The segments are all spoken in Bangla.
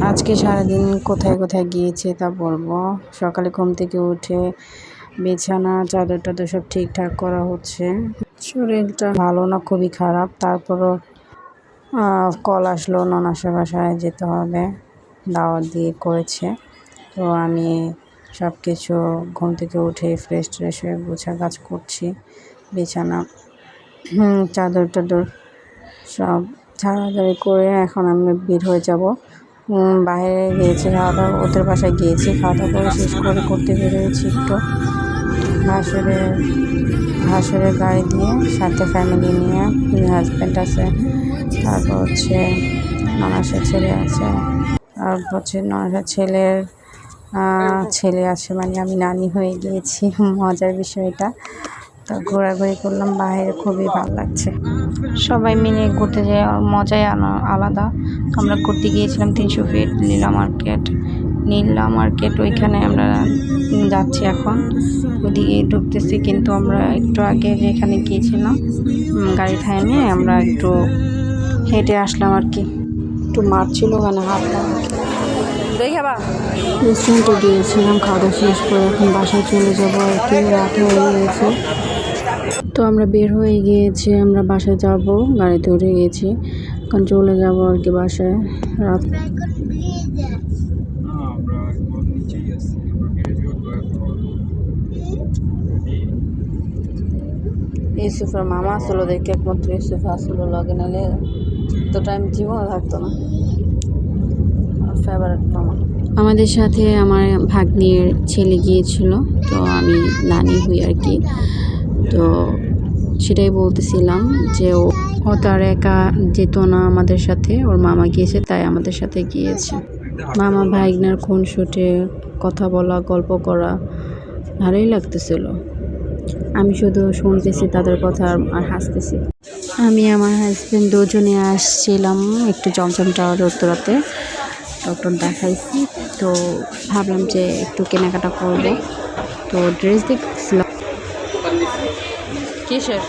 আজকে সারাদিন কোথায় কোথায় গিয়েছে তা বলবো। সকালে ঘুম থেকে উঠে বিছানা চাদর টাদর সব ঠিকঠাক করা হচ্ছে। শরীরটা ভালো না, খুবই খারাপ। তারপরও কল আসলো ননাসের বাসায় যেতে হবে, দাওয়াত দিয়ে করেছে। তো আমি সব কিছু ঘুম থেকে উঠে ফ্রেশ ট্রেশ হয়ে গোছা কাজ করছি। বিছানা চাদর টাদর সব ঝাড়াঝাড়ি করে এখন আমি বের হয়ে যাব। বাইরে গিয়েছি, খাওয়া দাওয়া ওদের বাসায় গিয়েছি, খাওয়া দাওয়া করে শেষ করে করতে বেরোয়েছি একটু ভাসুরের গাড়ি দিয়ে, সাথে ফ্যামিলি নিয়ে। হাজব্যান্ড আছে, তারপর হচ্ছে ননাসের ছেলে আছে, আর হচ্ছে ননাসের ছেলে আছে, মানে আমি নানি হয়ে গিয়েছি। মজার বিষয় এটা। তো ঘোরাঘুরি করলাম বাইরে, খুবই ভালো লাগছে। সবাই মিলে ঘুরতে যাওয়ার মজাই আলাদা। আমরা ঘুরতে গিয়েছিলাম 300 ফিট নীলা মার্কেট, ওইখানে আমরা যাচ্ছি এখন। ওদিকে ঢুকতেছি, কিন্তু আমরা একটু আগে যেখানে গিয়েছিলাম গাড়ি থামিয়ে আমরা একটু হেঁটে আসলাম আর কি। একটু মাঠ ছিল, ওখানে হাঁটলাম। রেস্টুরেন্টে গিয়েছিলাম, খাওয়া দাওয়া শেষ করে এখন বাসায় চলে যাবো আর কি। রাত হয়ে গিয়েছে, তো আমরা বের হয়ে গিয়েছি, আমরা বাসায় যাব, গাড়িতে উঠে গেছি, এখন চলে যাব আর কি বাসায়। রাত ইউসুফের মামা আসলো, দেখে একমাত্র ইউসুফ আসলো লগে, নাহলে তো টাইম জীবনে থাকতো না। ফেভারিট মামা। আমাদের সাথে আমার ভাগ্নির ছেলে গিয়েছিল, তো আমি নানি হই আর কি। তো সেটাই বলতেছিলাম যে ও তার একা যেত না আমাদের সাথে, ওর মামা গিয়েছে তাই আমাদের সাথে গিয়েছে। মামা ভাগ্নার খুনসুটে কথা বলা, গল্প করা ভালোই লাগতেছিল। আমি শুধু শুনতেছি তাদের কথা আর হাসতেছি। আমি আমার হাজব্যান্ড দুজনে আসছিলাম একটু জমজম টাওয়ারে উত্তরাতে, ডক্টর দেখাইছি। তো ভাবলাম যে একটু কেনাকাটা করব, তো ড্রেস দেখছিলাম। কিসের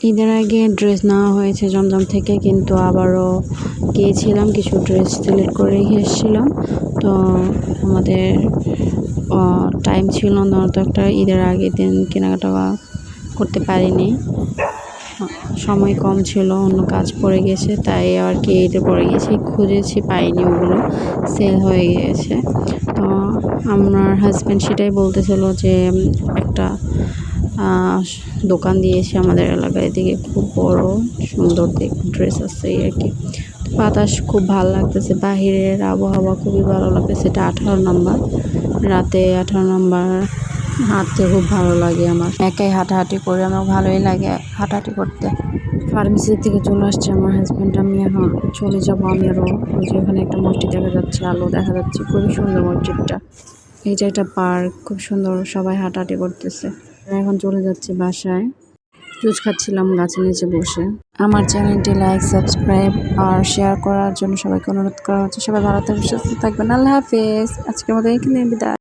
ঈদের আগে ড্রেস নেওয়া হয়েছে জমজম থেকে, কিন্তু আবারও গিয়েছিলাম, কিছু ড্রেস সিলেক্ট করে রেখে এসেছিলাম। তো আমাদের টাইম ছিল না, তো একটা ঈদের আগের দিন কেনাকাটা করতে পারিনি, সময় কম ছিল, অন্য কাজ পড়ে গেছে, তাই আর কি ঈদে পড়ে গেছি, খুঁজেছি পাইনি, ওগুলো সেল হয়ে গিয়েছে। তো আমার হাজব্যান্ড সেটাই বলতেছিল যে একটা দোকান দিয়েছে আমাদের এলাকায়, দিকে খুব বড় সুন্দর ড্রেস আছে এই আর কি। বাতাস খুব ভালো লাগতেছে, বাহিরের আবহাওয়া খুবই ভালো লাগতেছে। এটা 18 নম্বর, রাতে 18 নম্বর হাঁটতে খুব ভালো লাগে আমার, একাই হাঁটাহাঁটি করে আমার ভালোই লাগে হাঁটাহাঁটি করতে। ফার্মেসি থেকে চলে আসছে আমার হাজব্যান্ড, আমি এখন চলে যাবো। আমি আরও ওই যে ওখানে একটা মসজিদ দেখা যাচ্ছে, আলো দেখা যাচ্ছে, খুবই সুন্দর মসজিদটা। এই যে একটা পার্ক, খুব সুন্দর, সবাই হাঁটাহাঁটি করতেছে। এখন চলে যাচ্ছি বাসায়। জুস খাচ্ছিলাম গাছের নিচে বসে। আমার চ্যানেলটি লাইক, সাবস্ক্রাইব আর শেয়ার করার জন্য সবাইকে অনুরোধ করা হচ্ছে। সবাই ভালো থাকবেন, সুস্থ থাকবেন। আল্লাহ হাফেজ। আজকের মতো এখানে বিদায়।